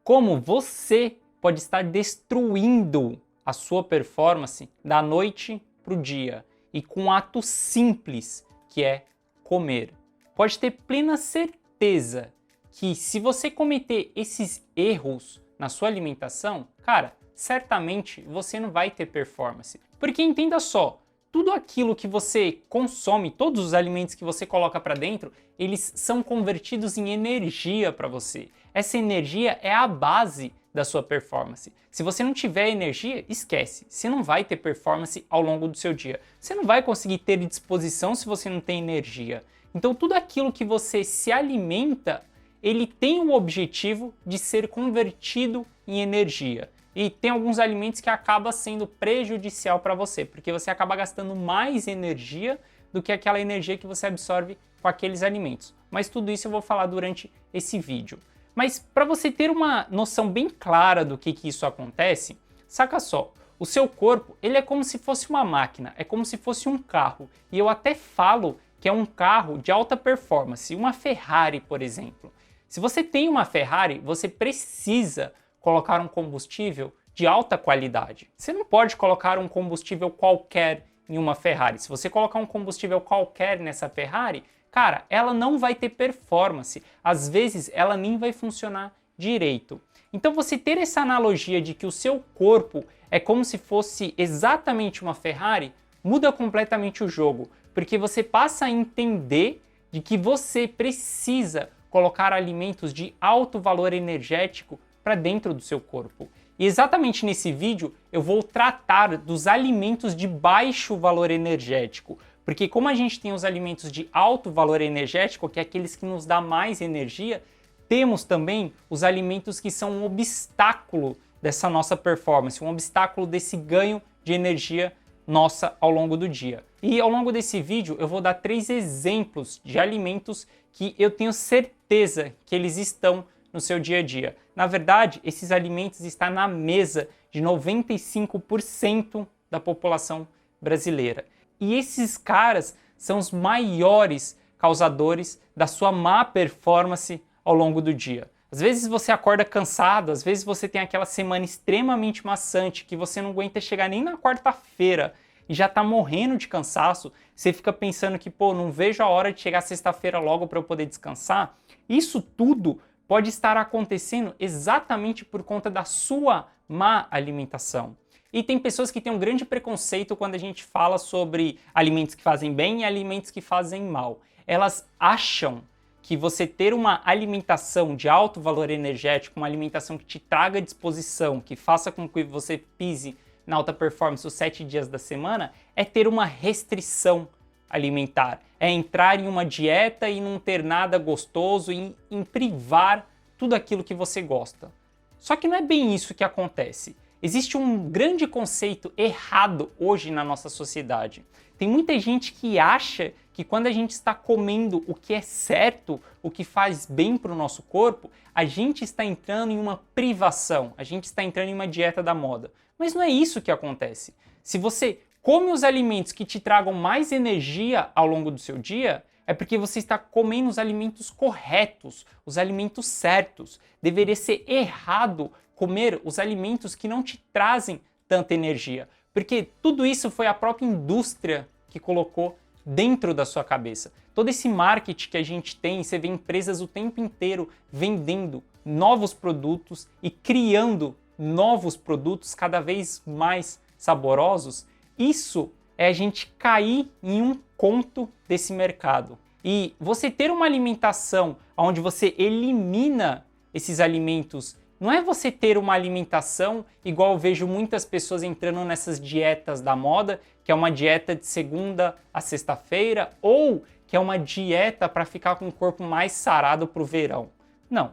como você pode estar destruindo a sua performance da noite para o dia e com um ato simples que é comer. Pode ter plena certeza que se você cometer esses erros na sua alimentação, cara, certamente você não vai ter performance. Porque entenda só, tudo aquilo que você consome, todos os alimentos que você coloca para dentro, eles são convertidos em energia para você. Essa energia é a base da sua performance. Se você não tiver energia, esquece. Você não vai ter performance ao longo do seu dia. Você não vai conseguir ter disposição se você não tem energia. Então tudo aquilo que você se alimenta, ele tem o objetivo de ser convertido em energia. E tem alguns alimentos que acabam sendo prejudicial para você, porque você acaba gastando mais energia do que aquela energia que você absorve com aqueles alimentos. Mas tudo isso eu vou falar durante esse vídeo. Mas para você ter uma noção bem clara do que isso acontece, saca só, o seu corpo ele é como se fosse uma máquina, é como se fosse um carro. E eu até falo que é um carro de alta performance, uma Ferrari, por exemplo. Se você tem uma Ferrari, você precisa colocar um combustível de alta qualidade. Você não pode colocar um combustível qualquer em uma Ferrari. Se você colocar um combustível qualquer nessa Ferrari, cara, ela não vai ter performance. Às vezes, ela nem vai funcionar direito. Então, você ter essa analogia de que o seu corpo é como se fosse exatamente uma Ferrari, muda completamente o jogo. Porque você passa a entender de que você precisa colocar alimentos de alto valor energético para dentro do seu corpo. E exatamente nesse vídeo eu vou tratar dos alimentos de baixo valor energético, porque como a gente tem os alimentos de alto valor energético, que é aqueles que nos dá mais energia, temos também os alimentos que são um obstáculo dessa nossa performance, um obstáculo desse ganho de energia nossa ao longo do dia. E ao longo desse vídeo eu vou dar 3 exemplos de alimentos que eu tenho certeza que eles estão no seu dia a dia. Na verdade, esses alimentos estão na mesa de 95% da população brasileira. E esses caras são os maiores causadores da sua má performance ao longo do dia. Às vezes você acorda cansado, às vezes você tem aquela semana extremamente maçante que você não aguenta chegar nem na quarta-feira e já tá morrendo de cansaço, você fica pensando que, pô, não vejo a hora de chegar sexta-feira logo para eu poder descansar. Isso tudo pode estar acontecendo exatamente por conta da sua má alimentação. E tem pessoas que têm um grande preconceito quando a gente fala sobre alimentos que fazem bem e alimentos que fazem mal. Elas acham que você ter uma alimentação de alto valor energético, uma alimentação que te traga disposição, que faça com que você pise na alta performance os 7 dias da semana, é ter uma restrição alimentar, é entrar em uma dieta e não ter nada gostoso, em privar tudo aquilo que você gosta. Só que não é bem isso que acontece. Existe um grande conceito errado hoje na nossa sociedade. Tem muita gente que acha que quando a gente está comendo o que é certo, o que faz bem para o nosso corpo, a gente está entrando em uma privação, a gente está entrando em uma dieta da moda. Mas não é isso que acontece. Se você come os alimentos que te tragam mais energia ao longo do seu dia, é porque você está comendo os alimentos corretos, os alimentos certos. Deveria ser errado comer os alimentos que não te trazem tanta energia, porque tudo isso foi a própria indústria que colocou dentro da sua cabeça. Todo esse marketing que a gente tem, você vê empresas o tempo inteiro vendendo novos produtos e criando novos produtos cada vez mais saborosos. Isso é a gente cair em um conto desse mercado. E você ter uma alimentação onde você elimina esses alimentos, não é você ter uma alimentação igual eu vejo muitas pessoas entrando nessas dietas da moda, que é uma dieta de segunda a sexta-feira, ou que é uma dieta para ficar com o corpo mais sarado para o verão. Não.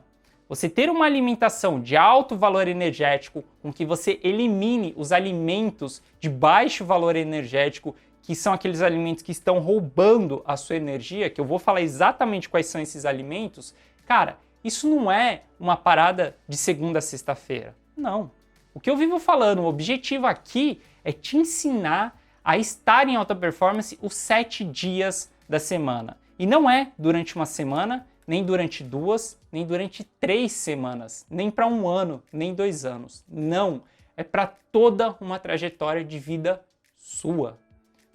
Você ter uma alimentação de alto valor energético, com que você elimine os alimentos de baixo valor energético, que são aqueles alimentos que estão roubando a sua energia, que eu vou falar exatamente quais são esses alimentos, cara, isso não é uma parada de segunda a sexta-feira. Não. O que eu vivo falando, o objetivo aqui é te ensinar a estar em alta performance os 7 dias da semana. E não é durante uma semana, nem durante 2, nem durante 3 semanas, nem para 1 ano, nem 2 anos. Não, é para toda uma trajetória de vida sua.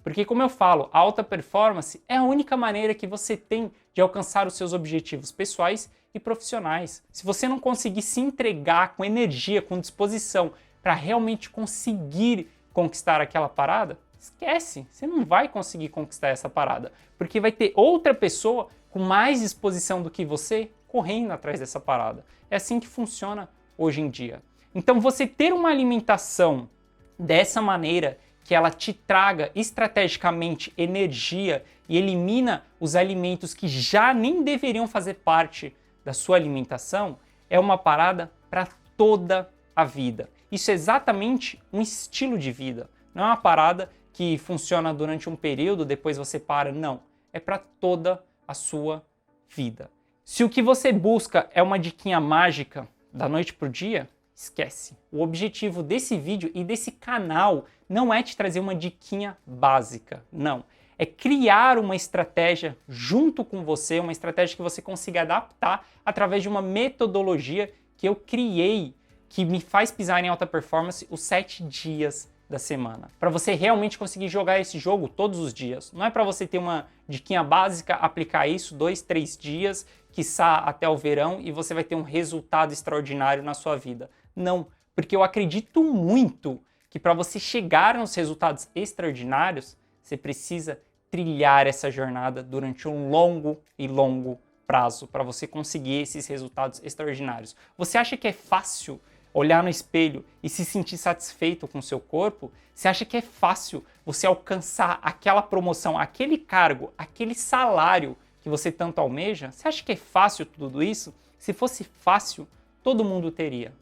Porque, como eu falo, a alta performance é a única maneira que você tem de alcançar os seus objetivos pessoais e profissionais. Se você não conseguir se entregar com energia, com disposição, para realmente conseguir conquistar aquela parada, esquece, você não vai conseguir conquistar essa parada, porque vai ter outra pessoa com mais disposição do que você correndo atrás dessa parada. É assim que funciona hoje em dia. Então, você ter uma alimentação dessa maneira, que ela te traga estrategicamente energia e elimina os alimentos que já nem deveriam fazer parte da sua alimentação, é uma parada para toda a vida. Isso é exatamente um estilo de vida. Não é uma parada que funciona durante um período, depois você para. Não. É para toda a sua vida. Se o que você busca é uma diquinha mágica da noite pro dia, esquece. O objetivo desse vídeo e desse canal não é te trazer uma diquinha básica, não. É criar uma estratégia junto com você, uma estratégia que você consiga adaptar através de uma metodologia que eu criei, que me faz pisar em alta performance os 7 dias da semana. Para você realmente conseguir jogar esse jogo todos os dias. Não é para você ter uma diquinha básica, aplicar isso 2, 3 dias, quiçá até o verão, e você vai ter um resultado extraordinário na sua vida. Não, porque eu acredito muito que para você chegar nos resultados extraordinários, você precisa trilhar essa jornada durante um longo prazo para você conseguir esses resultados extraordinários. Você acha que é fácil olhar no espelho e se sentir satisfeito com o seu corpo? Você acha que é fácil você alcançar aquela promoção, aquele cargo, aquele salário que você tanto almeja? Você acha que é fácil tudo isso? Se fosse fácil, todo mundo teria.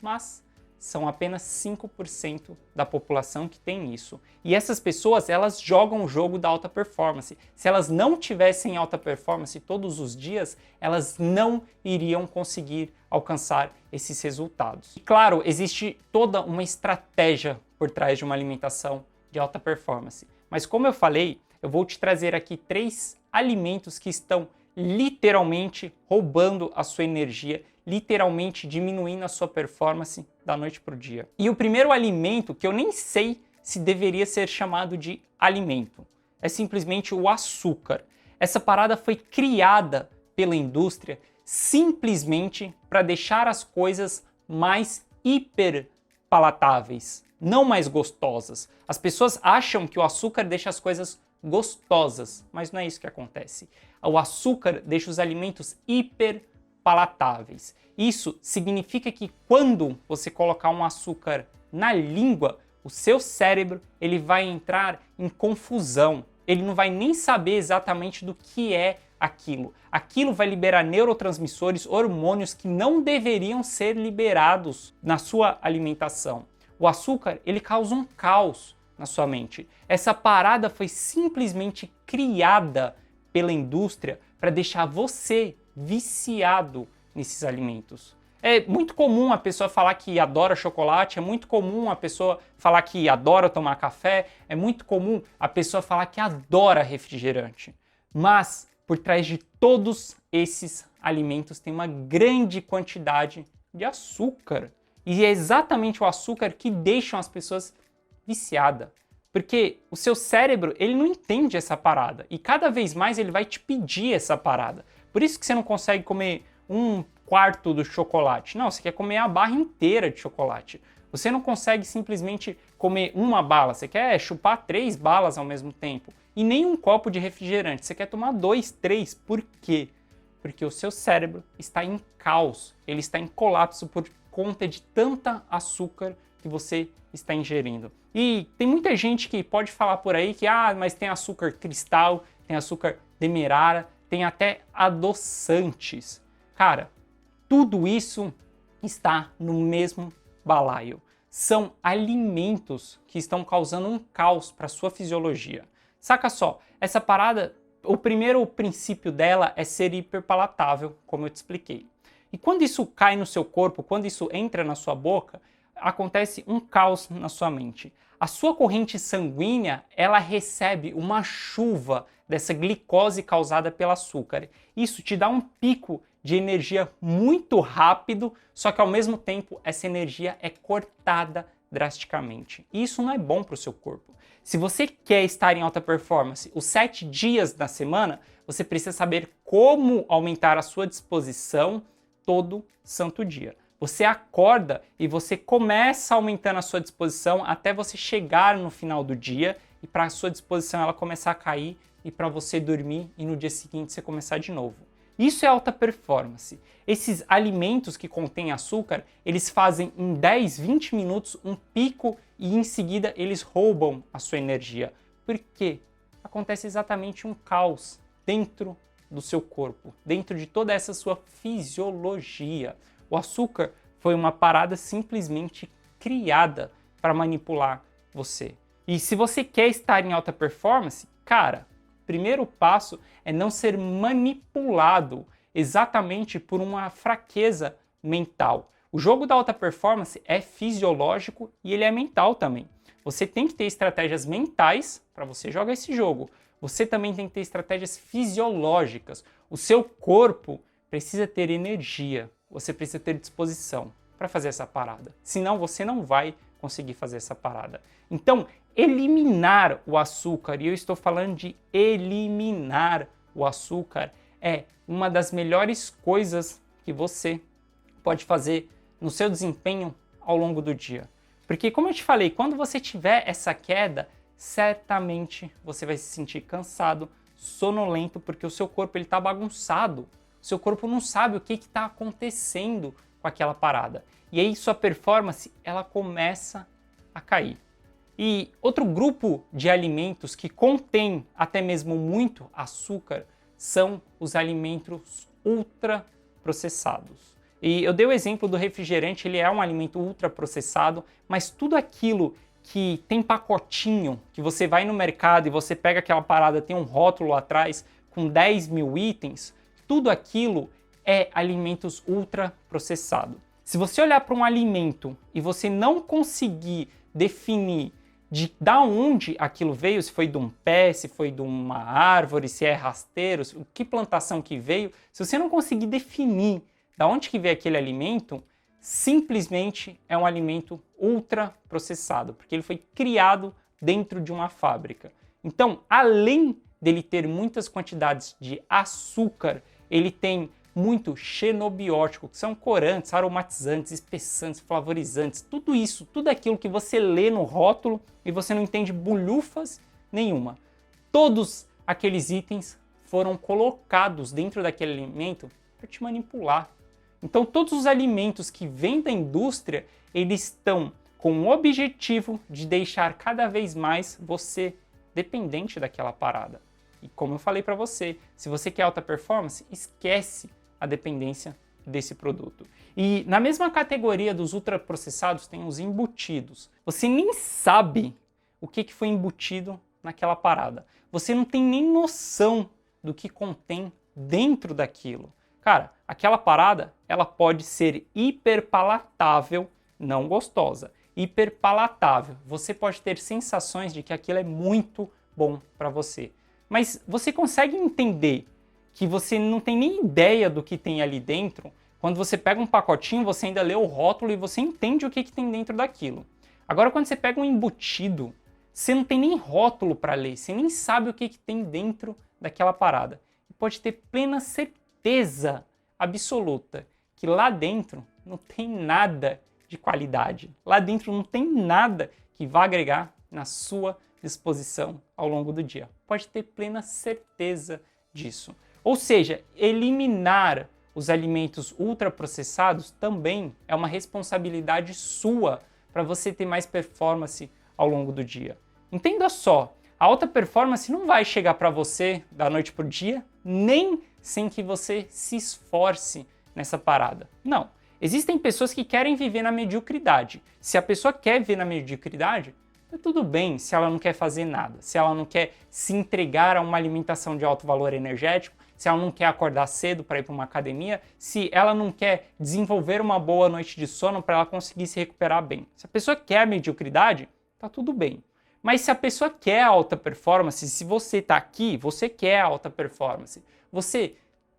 Mas são apenas 5% da população que tem isso. E essas pessoas, elas jogam o jogo da alta performance. Se elas não tivessem alta performance todos os dias, elas não iriam conseguir alcançar esses resultados. E claro, existe toda uma estratégia por trás de uma alimentação de alta performance. Mas como eu falei, eu vou te trazer aqui 3 alimentos que estão literalmente roubando a sua energia, literalmente diminuindo a sua performance da noite para o dia. E o primeiro alimento, que eu nem sei se deveria ser chamado de alimento, é simplesmente o açúcar. Essa parada foi criada pela indústria simplesmente para deixar as coisas mais hiper palatáveis, não mais gostosas. As pessoas acham que o açúcar deixa as coisas gostosas, mas não é isso que acontece. O açúcar deixa os alimentos hiper palatáveis. Isso significa que quando você colocar um açúcar na língua, o seu cérebro ele vai entrar em confusão. Ele não vai nem saber exatamente do que é aquilo. Aquilo vai liberar neurotransmissores, hormônios que não deveriam ser liberados na sua alimentação. O açúcar, ele causa um caos na sua mente. Essa parada foi simplesmente criada pela indústria para deixar você viciado nesses alimentos. É muito comum a pessoa falar que adora chocolate, é muito comum a pessoa falar que adora tomar café, é muito comum a pessoa falar que adora refrigerante. Mas por trás de todos esses alimentos tem uma grande quantidade de açúcar. E é exatamente o açúcar que deixa as pessoas viciadas. Porque o seu cérebro, ele não entende essa parada. E cada vez mais ele vai te pedir essa parada. Por isso que você não consegue comer 1/4 do chocolate. Não, você quer comer a barra inteira de chocolate. Você não consegue simplesmente comer uma bala. Você quer chupar 3 balas ao mesmo tempo. E nem um copo de refrigerante. Você quer tomar 2, 3. Por quê? Porque o seu cérebro está em caos. Ele está em colapso por conta de tanta açúcar que você está ingerindo. E tem muita gente que pode falar por aí que mas tem açúcar cristal, tem açúcar demerara, tem até adoçantes. Cara, tudo isso está no mesmo balaio. São alimentos que estão causando um caos para a sua fisiologia. Saca só, essa parada, o primeiro princípio dela é ser hiperpalatável, como eu te expliquei. E quando isso cai no seu corpo, quando isso entra na sua boca, acontece um caos na sua mente. a sua corrente sanguínea, ela recebe uma chuva dessa glicose causada pelo açúcar. Isso te dá um pico de energia muito rápido, só que ao mesmo tempo essa energia é cortada drasticamente. E isso não é bom para o seu corpo. Se você quer estar em alta performance os 7 dias da semana, você precisa saber como aumentar a sua disposição todo santo dia. Você acorda e você começa aumentando a sua disposição até você chegar no final do dia e para a sua disposição ela começar a cair e para você dormir e no dia seguinte você começar de novo. Isso é alta performance. Esses alimentos que contêm açúcar, eles fazem em 10, 20 minutos um pico e em seguida eles roubam a sua energia. Por quê? Acontece exatamente um caos dentro do seu corpo, dentro de toda essa sua fisiologia. O açúcar foi uma parada simplesmente criada para manipular você. E se você quer estar em alta performance, cara, primeiro passo é não ser manipulado exatamente por uma fraqueza mental. O jogo da alta performance é fisiológico e ele é mental também. Você tem que ter estratégias mentais para você jogar esse jogo. Você também tem que ter estratégias fisiológicas. O seu corpo precisa ter energia, você precisa ter disposição para fazer essa parada. Senão você não vai conseguir fazer essa parada. Então, eliminar o açúcar, e eu estou falando de eliminar o açúcar, é uma das melhores coisas que você pode fazer no seu desempenho ao longo do dia. Porque, como eu te falei, quando você tiver essa queda, certamente você vai se sentir cansado, sonolento, porque o seu corpo está bagunçado. O seu corpo não sabe o que está acontecendo com aquela parada. E aí sua performance ela começa a cair. E outro grupo de alimentos que contém até mesmo muito açúcar são os alimentos ultraprocessados. E eu dei o exemplo do refrigerante, ele é um alimento ultraprocessado, mas tudo aquilo que tem pacotinho, que você vai no mercado e você pega aquela parada, tem um rótulo atrás com 10 mil itens, tudo aquilo é alimentos ultraprocessados. Se você olhar para um alimento e você não conseguir definir da onde aquilo veio, se foi de um pé, se foi de uma árvore, se é rasteiro, que plantação que veio, se você não conseguir definir da onde que veio aquele alimento, simplesmente é um alimento ultraprocessado, porque ele foi criado dentro de uma fábrica. Então, além dele ter muitas quantidades de açúcar, ele tem muito xenobiótico, que são corantes, aromatizantes, espessantes, flavorizantes, tudo isso, tudo aquilo que você lê no rótulo e você não entende bulhufas nenhuma. Todos aqueles itens foram colocados dentro daquele alimento para te manipular. Então todos os alimentos que vêm da indústria, eles estão com o objetivo de deixar cada vez mais você dependente daquela parada. E como eu falei para você, se você quer alta performance, esquece a dependência desse produto. E na mesma categoria dos ultraprocessados tem os embutidos. Você nem sabe o que foi embutido naquela parada. Você não tem nem noção do que contém dentro daquilo. Cara, aquela parada, ela pode ser hiperpalatável, não gostosa. Hiperpalatável. Você pode ter sensações de que aquilo é muito bom para você. Mas você consegue entender que você não tem nem ideia do que tem ali dentro? Quando você pega um pacotinho, você ainda lê o rótulo e você entende o que tem dentro daquilo. Agora, quando você pega um embutido, você não tem nem rótulo para ler, você nem sabe o que tem dentro daquela parada. E pode ter plena certeza absoluta que lá dentro não tem nada de qualidade. Lá dentro não tem nada que vá agregar na sua disposição ao longo do dia. Pode ter plena certeza disso. Ou seja, eliminar os alimentos ultraprocessados também é uma responsabilidade sua para você ter mais performance ao longo do dia. Entenda só, a alta performance não vai chegar para você da noite para o dia, nem sem que você se esforce nessa parada. Não. Existem pessoas que querem viver na mediocridade. Se a pessoa quer viver na mediocridade, tudo bem se ela não quer fazer nada, se ela não quer se entregar a uma alimentação de alto valor energético, se ela não quer acordar cedo para ir para uma academia, se ela não quer desenvolver uma boa noite de sono para ela conseguir se recuperar bem. Se a pessoa quer a mediocridade, tá tudo bem. Mas se a pessoa quer alta performance, se você está aqui, você quer alta performance, você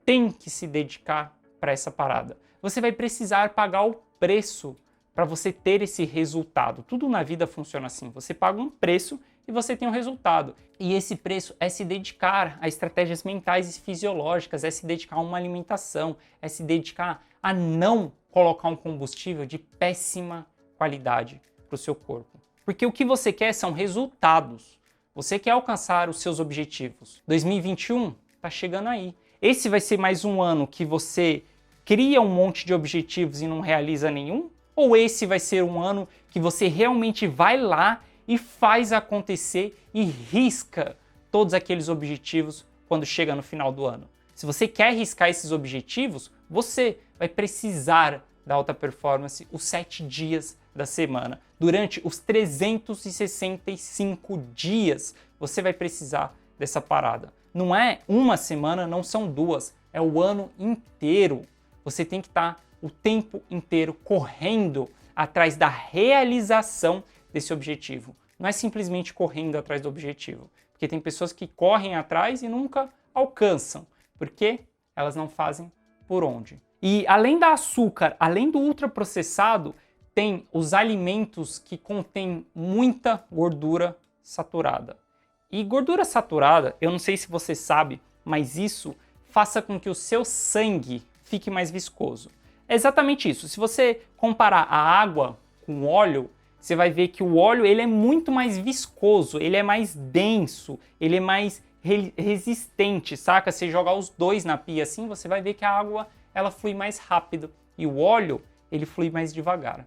tem que se dedicar para essa parada. Você vai precisar pagar o preço para você ter esse resultado. Tudo na vida funciona assim. Você paga um preço e você tem um resultado. E esse preço é se dedicar a estratégias mentais e fisiológicas, é se dedicar a uma alimentação, é se dedicar a não colocar um combustível de péssima qualidade para o seu corpo. Porque o que você quer são resultados. Você quer alcançar os seus objetivos. 2021 está chegando aí. Esse vai ser mais um ano que você cria um monte de objetivos e não realiza nenhum? Ou esse vai ser um ano que você realmente vai lá e faz acontecer e risca todos aqueles objetivos quando chega no final do ano? Se você quer riscar esses objetivos, você vai precisar da alta performance os 7 dias da semana. Durante os 365 dias, você vai precisar dessa parada. Não é uma semana, não são duas, é o ano inteiro. Você tem que estar o tempo inteiro correndo atrás da realização desse objetivo. Não é simplesmente correndo atrás do objetivo. Porque tem pessoas que correm atrás e nunca alcançam. Porque elas não fazem por onde. E além da açúcar, além do ultraprocessado, tem os alimentos que contêm muita gordura saturada. E gordura saturada, eu não sei se você sabe, mas isso faça com que o seu sangue fique mais viscoso. É exatamente isso. Se você comparar a água com óleo, você vai ver que o óleo ele é muito mais viscoso, ele é mais denso, ele é mais resistente, saca? Se jogar os dois na pia assim, você vai ver que a água ela flui mais rápido e o óleo ele flui mais devagar.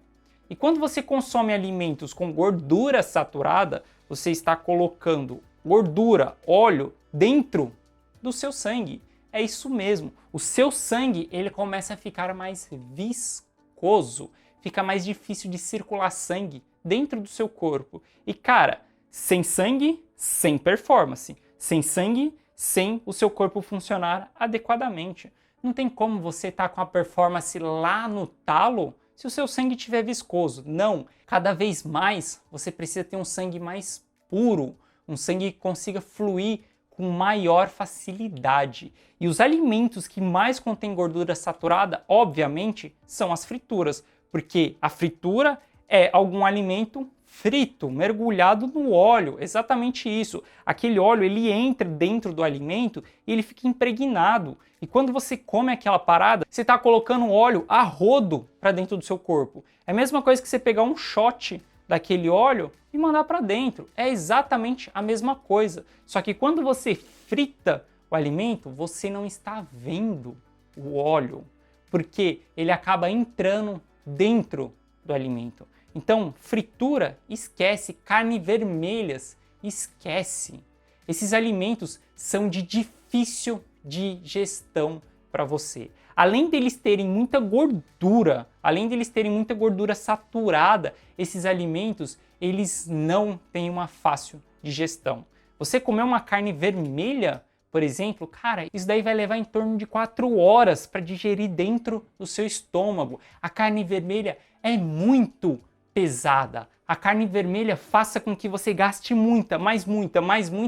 E quando você consome alimentos com gordura saturada, você está colocando gordura, óleo dentro do seu sangue. É isso mesmo. O seu sangue ele começa a ficar mais viscoso, fica mais difícil de circular sangue dentro do seu corpo. E cara, sem sangue, sem performance. Sem sangue, sem o seu corpo funcionar adequadamente. Não tem como você estar com a performance lá no talo se o seu sangue estiver viscoso. Não. Cada vez mais você precisa ter um sangue mais puro, um sangue que consiga fluir com maior facilidade. E os alimentos que mais contêm gordura saturada, obviamente, são as frituras, porque a fritura é algum alimento frito, mergulhado no óleo, exatamente isso. Aquele óleo ele entra dentro do alimento e ele fica impregnado. E quando você come aquela parada, você está colocando óleo a rodo para dentro do seu corpo. É a mesma coisa que você pegar um shot daquele óleo e mandar para dentro. É exatamente a mesma coisa. Só que quando você frita o alimento, você não está vendo o óleo, porque ele acaba entrando dentro do alimento. Então, fritura, esquece. Carne vermelhas, esquece. Esses alimentos são de difícil digestão para você. Além deles terem muita gordura, além deles terem muita gordura saturada, esses alimentos, eles não têm uma fácil digestão. Você comer uma carne vermelha, por exemplo, cara, isso daí vai levar em torno de 4 horas para digerir dentro do seu estômago. A carne vermelha é muito pesada. A carne vermelha faça com que você gaste muita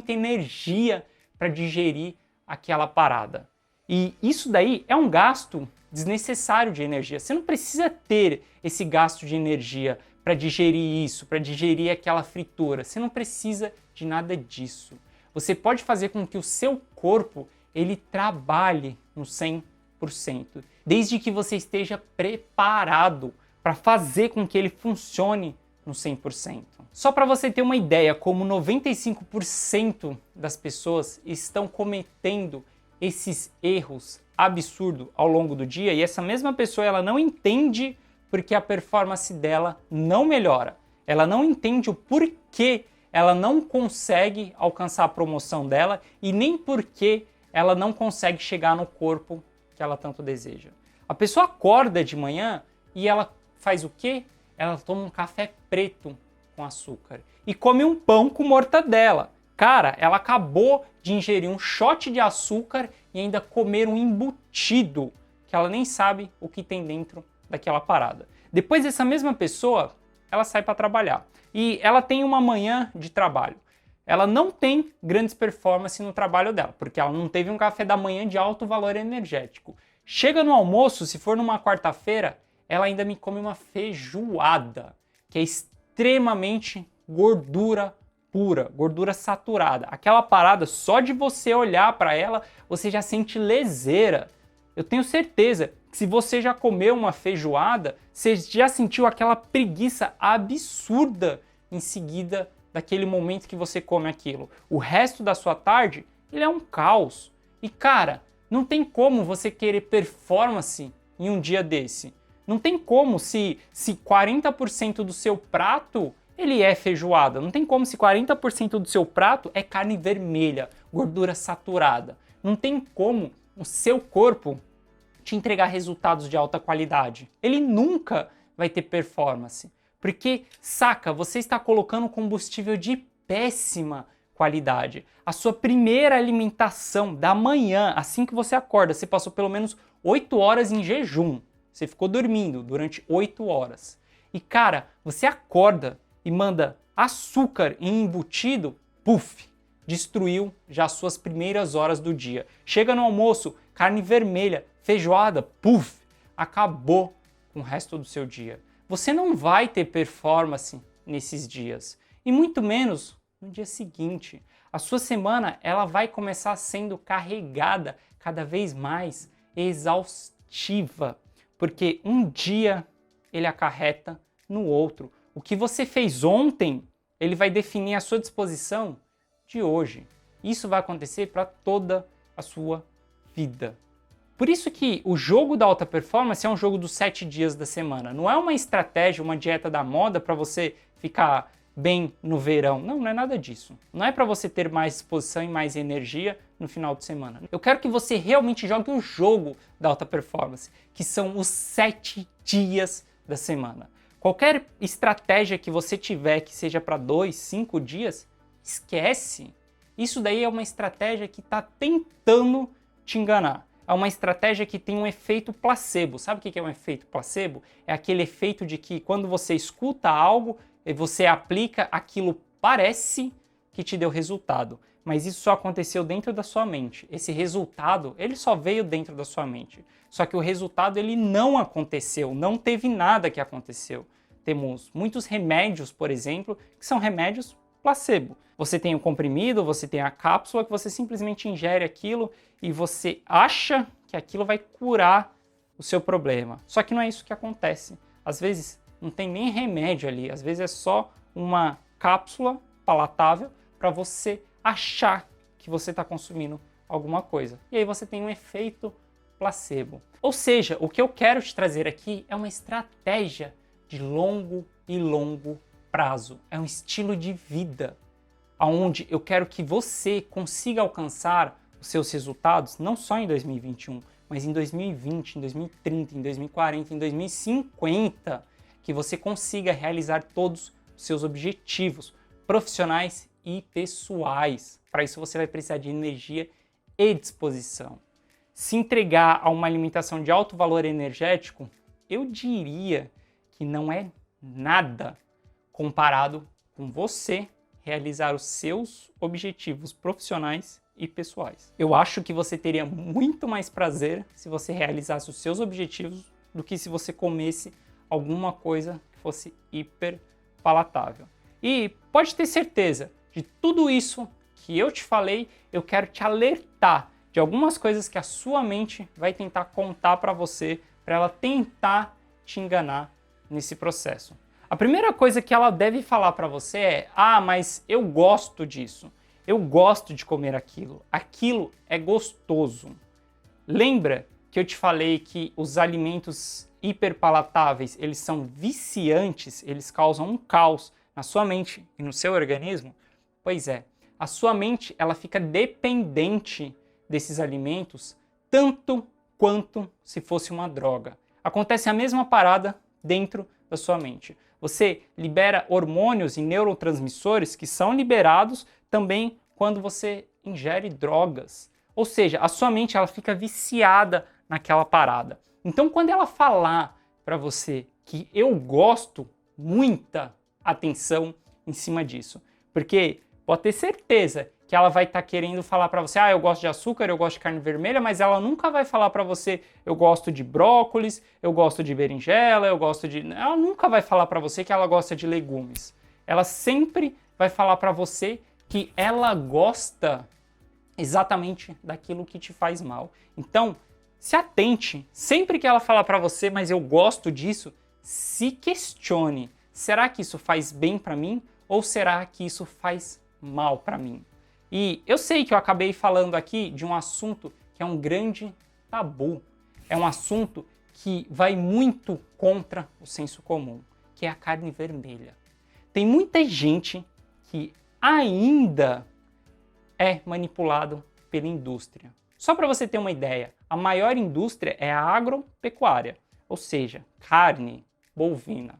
energia para digerir aquela parada. E isso daí é um gasto desnecessário de energia. Você não precisa ter esse gasto de energia para digerir isso, para digerir aquela fritura. Você não precisa de nada disso. Você pode fazer com que o seu corpo ele trabalhe no 100%, desde que você esteja preparado para fazer com que ele funcione no 100%. Só para você ter uma ideia, como 95% das pessoas estão cometendo esses erros absurdos ao longo do dia, e essa mesma pessoa ela não entende porque a performance dela não melhora. Ela não entende o porquê ela não consegue alcançar a promoção dela e nem porque ela não consegue chegar no corpo que ela tanto deseja. A pessoa acorda de manhã e ela faz o quê? Ela toma um café preto com açúcar e come um pão com mortadela. Cara, ela acabou de ingerir um shot de açúcar e ainda comer um embutido que ela nem sabe o que tem dentro daquela parada. Depois essa mesma pessoa ela sai para trabalhar. E ela tem uma manhã de trabalho. Ela não tem grandes performances no trabalho dela, porque ela não teve um café da manhã de alto valor energético. Chega no almoço, se for numa quarta-feira, ela ainda me come uma feijoada, que é extremamente gordura pura, gordura saturada. Aquela parada, só de você olhar para ela, você já sente leseira. Eu tenho certeza que se você já comeu uma feijoada, você já sentiu aquela preguiça absurda em seguida daquele momento que você come aquilo. O resto da sua tarde, ele é um caos. E cara, não tem como você querer performance em um dia desse. Não tem como se 40% do seu prato ele é feijoada. Não tem como se 40% do seu prato é carne vermelha, gordura saturada. Não tem como o seu corpo te entregar resultados de alta qualidade. Ele nunca vai ter performance. Porque, saca, você está colocando combustível de péssima qualidade. A sua primeira alimentação da manhã, assim que você acorda, você passou pelo menos 8 horas em jejum. Você ficou dormindo durante 8 horas. E cara, você acorda e manda açúcar em embutido, puf, destruiu já as suas primeiras horas do dia. Chega no almoço, carne vermelha, feijoada, puf, acabou com o resto do seu dia. Você não vai ter performance nesses dias, e muito menos no dia seguinte. A sua semana ela vai começar sendo carregada cada vez mais exaustiva, porque um dia ele acarreta no outro. O que você fez ontem, ele vai definir a sua disposição de hoje. Isso vai acontecer para toda a sua vida. Por isso que o jogo da alta performance é um jogo dos 7 dias da semana. Não é uma estratégia, uma dieta da moda para você ficar bem no verão. Não, não é nada disso. Não é para você ter mais disposição e mais energia no final de semana. Eu quero que você realmente jogue o jogo da alta performance, que são os 7 dias da semana. Qualquer estratégia que você tiver que seja para 2, 5 dias, esquece. Isso daí é uma estratégia que está tentando te enganar. É uma estratégia que tem um efeito placebo. Sabe o que é um efeito placebo? É aquele efeito de que quando você escuta algo e você aplica, aquilo parece que te deu resultado. Mas isso só aconteceu dentro da sua mente. Esse resultado, ele só veio dentro da sua mente. Só que o resultado, ele não aconteceu. Não teve nada que aconteceu. Temos muitos remédios, por exemplo, que são remédios placebo. Você tem o comprimido, você tem a cápsula, que você simplesmente ingere aquilo e você acha que aquilo vai curar o seu problema. Só que não é isso que acontece. Às vezes não tem nem remédio ali, às vezes é só uma cápsula palatável para você achar que você está consumindo alguma coisa. E aí você tem um efeito placebo. Ou seja, o que eu quero te trazer aqui é uma estratégia de longo prazo. É um estilo de vida, onde eu quero que você consiga alcançar os seus resultados, não só em 2021, mas em 2020, em 2030, em 2040, em 2050, que você consiga realizar todos os seus objetivos profissionais e pessoais. Para isso você vai precisar de energia e disposição. Se entregar a uma alimentação de alto valor energético, eu diria que não é nada comparado com você realizar os seus objetivos profissionais e pessoais. Eu acho que você teria muito mais prazer se você realizasse os seus objetivos do que se você comesse alguma coisa que fosse hiper palatável. E pode ter certeza, de tudo isso que eu te falei, eu quero te alertar de algumas coisas que a sua mente vai tentar contar para você, para ela tentar te enganar nesse processo. A primeira coisa que ela deve falar para você é: ah, mas eu gosto disso, eu gosto de comer aquilo, aquilo é gostoso. Lembra que eu te falei que os alimentos hiperpalatáveis, eles são viciantes, eles causam um caos na sua mente e no seu organismo? Pois é, a sua mente ela fica dependente desses alimentos tanto quanto se fosse uma droga. Acontece a mesma parada dentro da sua mente. Você libera hormônios e neurotransmissores que são liberados também quando você ingere drogas. Ou seja, a sua mente ela fica viciada naquela parada. Então, quando ela falar para você que eu gosto muita atenção em cima disso. Porque pode ter certeza que ela vai estar querendo falar para você, eu gosto de açúcar, eu gosto de carne vermelha, mas ela nunca vai falar para você, eu gosto de brócolis, eu gosto de berinjela, eu gosto de... Ela nunca vai falar para você que ela gosta de legumes. Ela sempre vai falar para você que ela gosta exatamente daquilo que te faz mal. Então, se atente, sempre que ela falar para você, mas eu gosto disso, se questione. Será que isso faz bem para mim ou será que isso faz mal para mim? E eu sei que eu acabei falando aqui de um assunto que é um grande tabu. É um assunto que vai muito contra o senso comum, que é a carne vermelha. Tem muita gente que ainda é manipulado pela indústria. Só para você ter uma ideia, a maior indústria é a agropecuária, ou seja, carne bovina.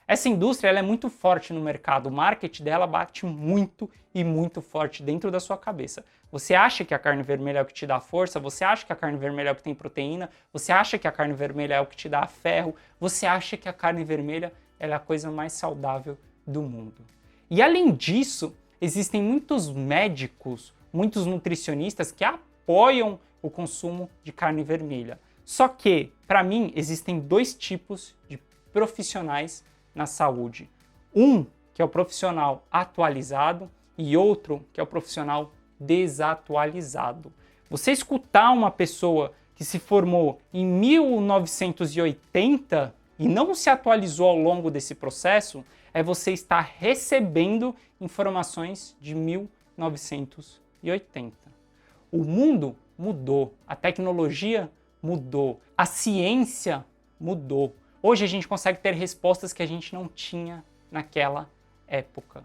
Essa indústria ela é muito forte no mercado, o marketing dela bate muito e muito forte dentro da sua cabeça. Você acha que a carne vermelha é o que te dá força? Você acha que a carne vermelha é o que tem proteína? Você acha que a carne vermelha é o que te dá ferro? Você acha que a carne vermelha é a coisa mais saudável do mundo? E além disso, existem muitos médicos, muitos nutricionistas que apoiam o consumo de carne vermelha. Só que, para mim, existem dois tipos de profissionais na saúde. Um, que é o profissional atualizado, e outro, que é o profissional desatualizado. Você escutar uma pessoa que se formou em 1980 e não se atualizou ao longo desse processo, é você estar recebendo informações de 1980. O mundo mudou, a tecnologia mudou, a ciência mudou. Hoje a gente consegue ter respostas que a gente não tinha naquela época.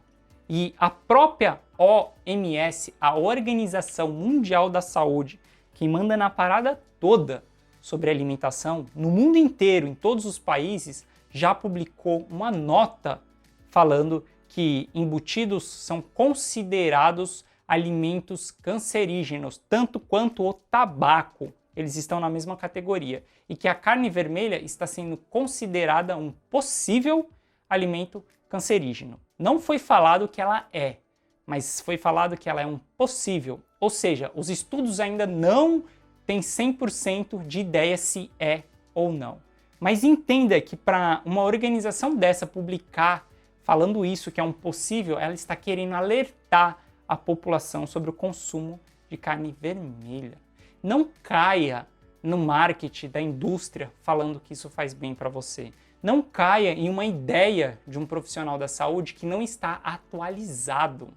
E a própria OMS, a Organização Mundial da Saúde, que manda na parada toda sobre alimentação, no mundo inteiro, em todos os países, já publicou uma nota falando que embutidos são considerados alimentos cancerígenos, tanto quanto o tabaco. Eles estão na mesma categoria. E que a carne vermelha está sendo considerada um possível alimento cancerígeno. Não foi falado que ela é, mas foi falado que ela é um possível. Ou seja, os estudos ainda não têm 100% de ideia se é ou não. Mas entenda que para uma organização dessa publicar falando isso, que é um possível, ela está querendo alertar a população sobre o consumo de carne vermelha. Não caia no marketing da indústria falando que isso faz bem para você. Não caia em uma ideia de um profissional da saúde que não está atualizado.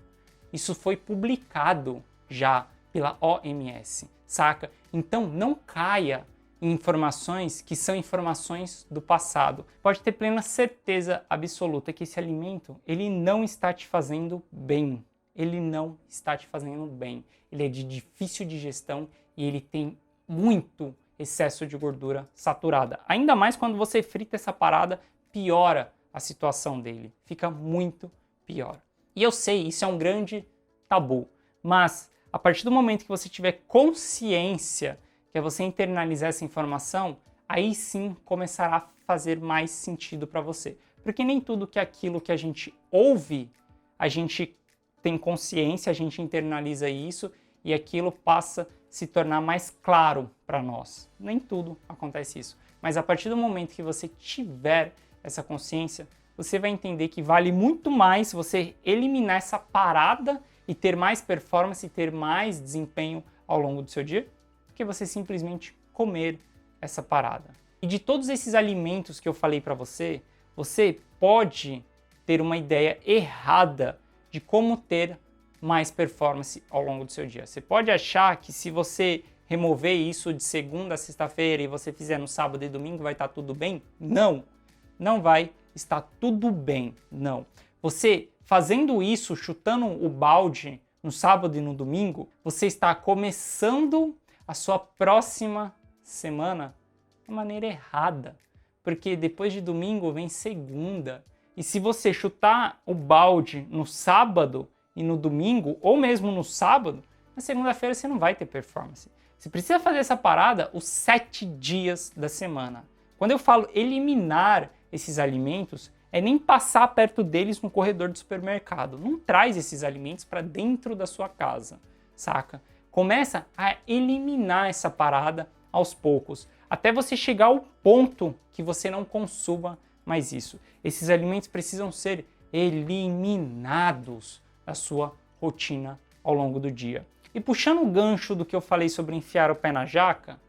Isso foi publicado já pela OMS, saca? Então não caia em informações que são informações do passado. Pode ter plena certeza absoluta que esse alimento, ele não está te fazendo bem. Ele não está te fazendo bem. Ele é de difícil digestão e ele tem muito excesso de gordura saturada. Ainda mais quando você frita essa parada, piora a situação dele. Fica muito pior. E eu sei, isso é um grande tabu. Mas a partir do momento que você tiver consciência, que é você internalizar essa informação, aí sim começará a fazer mais sentido para você. Porque nem tudo que aquilo que a gente ouve, a gente tem consciência, a gente internaliza isso e aquilo passa a se tornar mais claro para nós. Nem tudo acontece isso. Mas a partir do momento que você tiver essa consciência, você vai entender que vale muito mais você eliminar essa parada e ter mais performance e ter mais desempenho ao longo do seu dia, que você simplesmente comer essa parada. E de todos esses alimentos que eu falei para você, você pode ter uma ideia errada de como ter mais performance ao longo do seu dia. Você pode achar que se você remover isso de segunda a sexta-feira e você fizer no sábado e domingo vai estar tudo bem? Não, não vai estar tudo bem, não. Você fazendo isso, chutando o balde no sábado e no domingo, você está começando a sua próxima semana de maneira errada, porque depois de domingo vem segunda, e se você chutar o balde no sábado e no domingo, ou mesmo no sábado, na segunda-feira você não vai ter performance. Você precisa fazer essa parada os 7 dias da semana. Quando eu falo eliminar esses alimentos, é nem passar perto deles no corredor do supermercado. Não traz esses alimentos para dentro da sua casa, saca? Começa a eliminar essa parada aos poucos, até você chegar ao ponto que você não consuma mais isso. Esses alimentos precisam ser eliminados da sua rotina ao longo do dia. E puxando o gancho do que eu falei sobre enfiar o pé na jaca,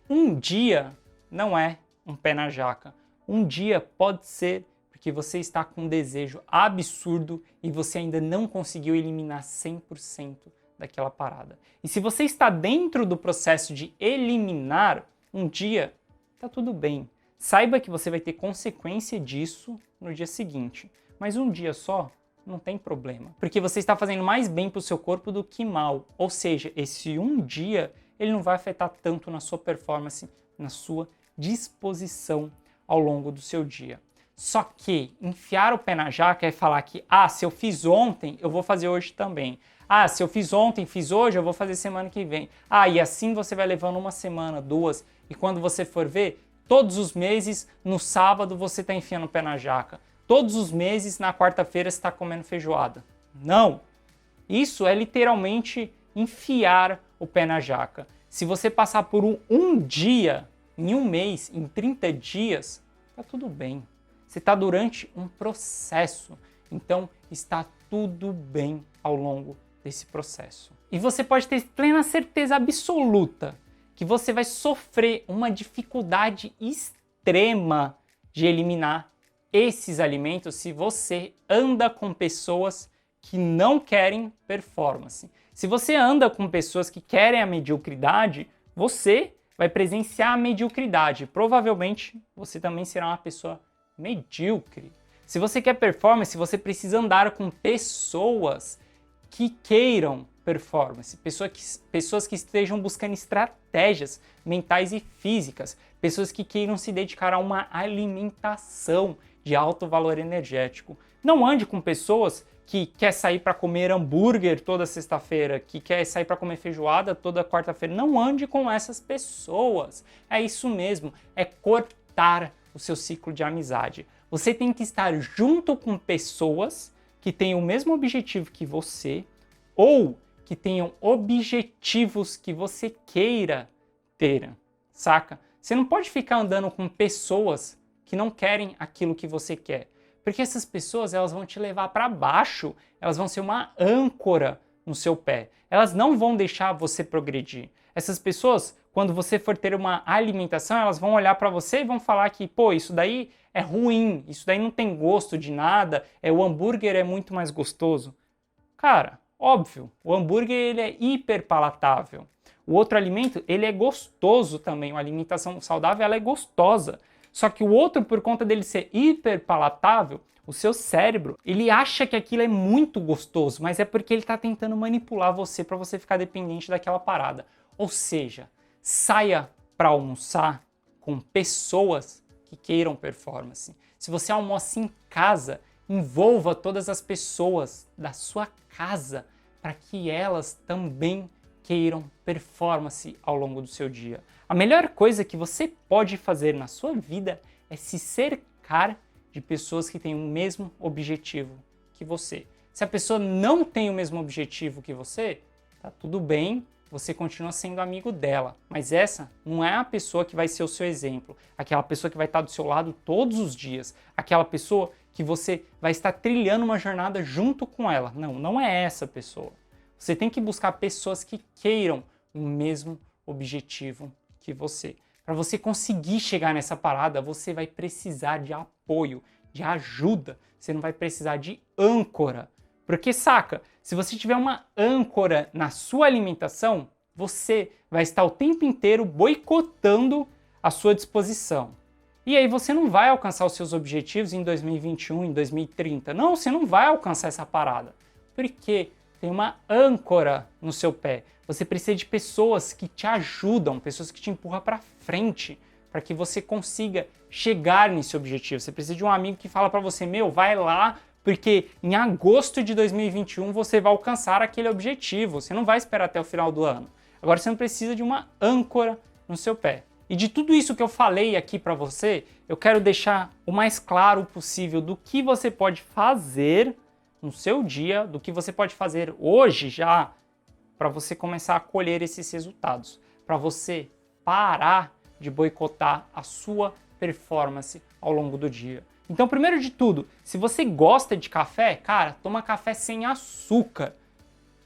um dia não é um pé na jaca. Um dia pode ser porque você está com um desejo absurdo e você ainda não conseguiu eliminar 100% daquela parada. E se você está dentro do processo de eliminar, um dia tá tudo bem. Saiba que você vai ter consequência disso no dia seguinte. Mas um dia só não tem problema, porque você está fazendo mais bem para o seu corpo do que mal. Ou seja, esse um dia ele não vai afetar tanto na sua performance, na sua disposição ao longo do seu dia. Só que enfiar o pé na jaca é falar que, se eu fiz ontem, eu vou fazer hoje também. Se eu fiz ontem, fiz hoje, eu vou fazer semana que vem. E assim você vai levando uma semana, duas, e quando você for ver, todos os meses, no sábado, você está enfiando o pé na jaca. Todos os meses, na quarta-feira, você está comendo feijoada. Não! Isso é literalmente enfiar o pé na jaca. Se você passar por um dia, em um mês, em 30 dias, tá tudo bem. Você está durante um processo. Então, está tudo bem ao longo desse processo. E você pode ter plena certeza absoluta que você vai sofrer uma dificuldade extrema de eliminar esses alimentos se você anda com pessoas que não querem performance. Se você anda com pessoas que querem a mediocridade, você vai presenciar a mediocridade. Provavelmente você também será uma pessoa medíocre. Se você quer performance, você precisa andar com pessoas que queiram performance, pessoas que estejam buscando estratégias mentais e físicas, pessoas que queiram se dedicar a uma alimentação de alto valor energético. Não ande com pessoas que quer sair para comer hambúrguer toda sexta-feira, que quer sair para comer feijoada toda quarta-feira. Não ande com essas pessoas. É isso mesmo, é cortar o seu ciclo de amizade. Você tem que estar junto com pessoas que tenham o mesmo objetivo que você ou que tenham objetivos que você queira ter, saca? Você não pode ficar andando com pessoas que não querem aquilo que você quer, porque essas pessoas elas vão te levar para baixo, elas vão ser uma âncora no seu pé, elas não vão deixar você progredir. Essas pessoas, quando você for ter uma alimentação, elas vão olhar para você e vão falar que, isso daí é ruim, isso daí não tem gosto de nada, o hambúrguer é muito mais gostoso. Cara, óbvio, o hambúrguer ele é hiper palatável. O outro alimento, ele é gostoso também, uma alimentação saudável ela é gostosa. Só que o outro, por conta dele ser hiper palatável, o seu cérebro, ele acha que aquilo é muito gostoso, mas é porque ele está tentando manipular você para você ficar dependente daquela parada. Ou seja, saia para almoçar com pessoas que queiram performance. Se você almoça em casa, envolva todas as pessoas da sua casa para que elas também queiram performance ao longo do seu dia. A melhor coisa que você pode fazer na sua vida é se cercar de pessoas que têm o mesmo objetivo que você. Se a pessoa não tem o mesmo objetivo que você, tá tudo bem, você continua sendo amigo dela. Mas essa não é a pessoa que vai ser o seu exemplo, aquela pessoa que vai estar do seu lado todos os dias, aquela pessoa que você vai estar trilhando uma jornada junto com ela. Não, não é essa pessoa. Você tem que buscar pessoas que queiram o mesmo objetivo que você. Para você conseguir chegar nessa parada, você vai precisar de apoio, de ajuda. Você não vai precisar de âncora. Porque, saca, se você tiver uma âncora na sua alimentação, você vai estar o tempo inteiro boicotando a sua disposição. E aí você não vai alcançar os seus objetivos em 2021, em 2030. Não, você não vai alcançar essa parada. Porque tem uma âncora no seu pé. Você precisa de pessoas que te ajudam, pessoas que te empurram para frente, para que você consiga chegar nesse objetivo. Você precisa de um amigo que fala para você, vai lá, porque em agosto de 2021 você vai alcançar aquele objetivo. Você não vai esperar até o final do ano. Agora você não precisa de uma âncora no seu pé. E de tudo isso que eu falei aqui para você, eu quero deixar o mais claro possível do que você pode fazer no seu dia, do que você pode fazer hoje já para você começar a colher esses resultados, para você parar de boicotar a sua performance ao longo do dia. Então, primeiro de tudo, se você gosta de café, cara, toma café sem açúcar.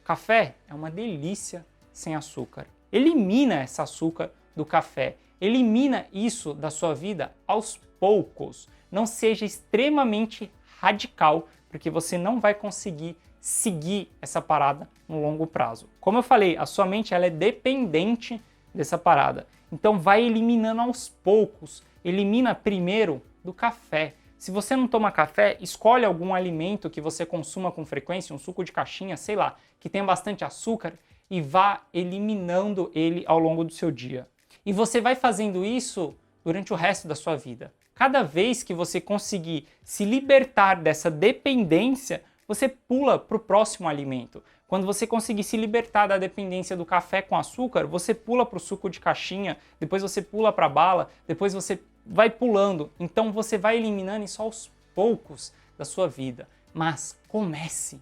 Café é uma delícia sem açúcar. Elimina esse açúcar do café. Elimina isso da sua vida aos poucos. Não seja extremamente radical, porque você não vai conseguir seguir essa parada no longo prazo. Como eu falei, a sua mente ela é dependente dessa parada. Então vai eliminando aos poucos. Elimina primeiro do café. Se você não toma café, escolhe algum alimento que você consuma com frequência, um suco de caixinha, sei lá, que tenha bastante açúcar e vá eliminando ele ao longo do seu dia. E você vai fazendo isso durante o resto da sua vida. Cada vez que você conseguir se libertar dessa dependência, você pula para o próximo alimento. Quando você conseguir se libertar da dependência do café com açúcar, você pula para o suco de caixinha, depois você pula para a bala, depois você vai pulando. Então você vai eliminando isso aos poucos da sua vida. Mas comece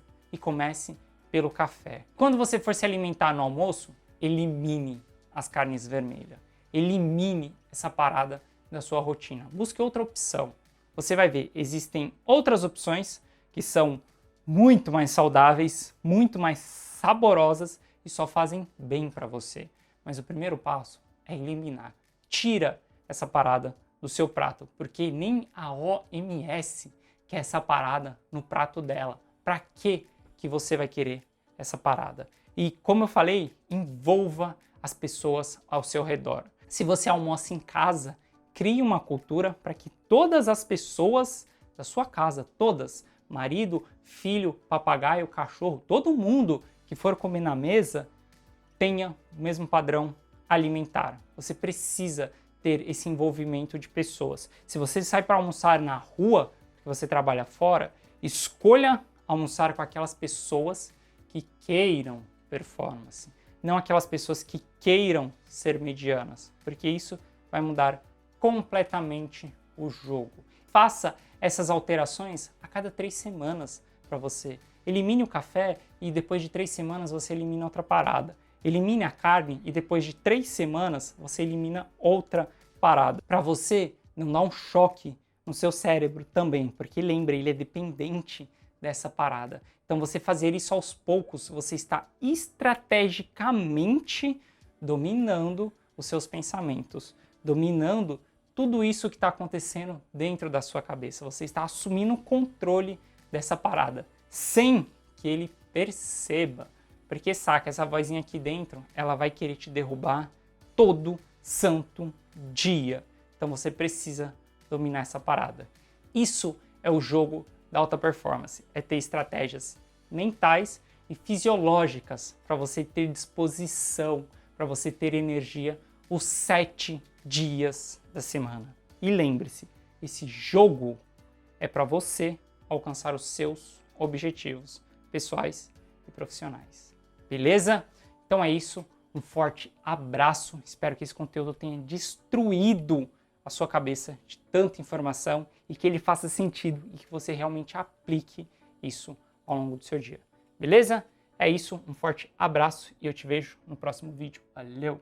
pelo café. Quando você for se alimentar no almoço, elimine as carnes vermelhas. Elimine essa parada da sua rotina. Busque outra opção. Você vai ver, existem outras opções que são muito mais saudáveis, muito mais saborosas e só fazem bem para você. Mas o primeiro passo é eliminar. Tira essa parada do seu prato, porque nem a OMS quer essa parada no prato dela. Para que você vai querer essa parada? E como eu falei, envolva as pessoas ao seu redor. Se você almoça em casa, crie uma cultura para que todas as pessoas da sua casa, todas, marido, filho, papagaio, cachorro, todo mundo que for comer na mesa tenha o mesmo padrão alimentar. Você precisa ter esse envolvimento de pessoas. Se você sai para almoçar na rua, porque você trabalha fora, escolha almoçar com aquelas pessoas que queiram performance, não aquelas pessoas que queiram ser medianas, porque isso vai mudar completamente o jogo. Faça essas alterações a cada 3 semanas para você. Elimine o café e depois de 3 semanas você elimina outra parada. Elimine a carne e depois de 3 semanas você elimina outra parada. Para você não dar um choque no seu cérebro também, porque lembre, ele é dependente dessa parada. Então você fazer isso aos poucos, você está estrategicamente dominando os seus pensamentos, dominando tudo isso que está acontecendo dentro da sua cabeça. Você está assumindo o controle dessa parada, sem que ele perceba. Porque saca, essa vozinha aqui dentro, ela vai querer te derrubar todo santo dia. Então você precisa dominar essa parada. Isso é o jogo da alta performance, é ter estratégias mentais e fisiológicas para você ter disposição, para você ter energia os 7 dias da semana. E lembre-se, esse jogo é para você alcançar os seus objetivos pessoais e profissionais. Beleza? Então é isso, um forte abraço, espero que esse conteúdo tenha destruído a sua cabeça de tanta informação e que ele faça sentido e que você realmente aplique isso ao longo do seu dia. Beleza? É isso, um forte abraço e eu te vejo no próximo vídeo. Valeu!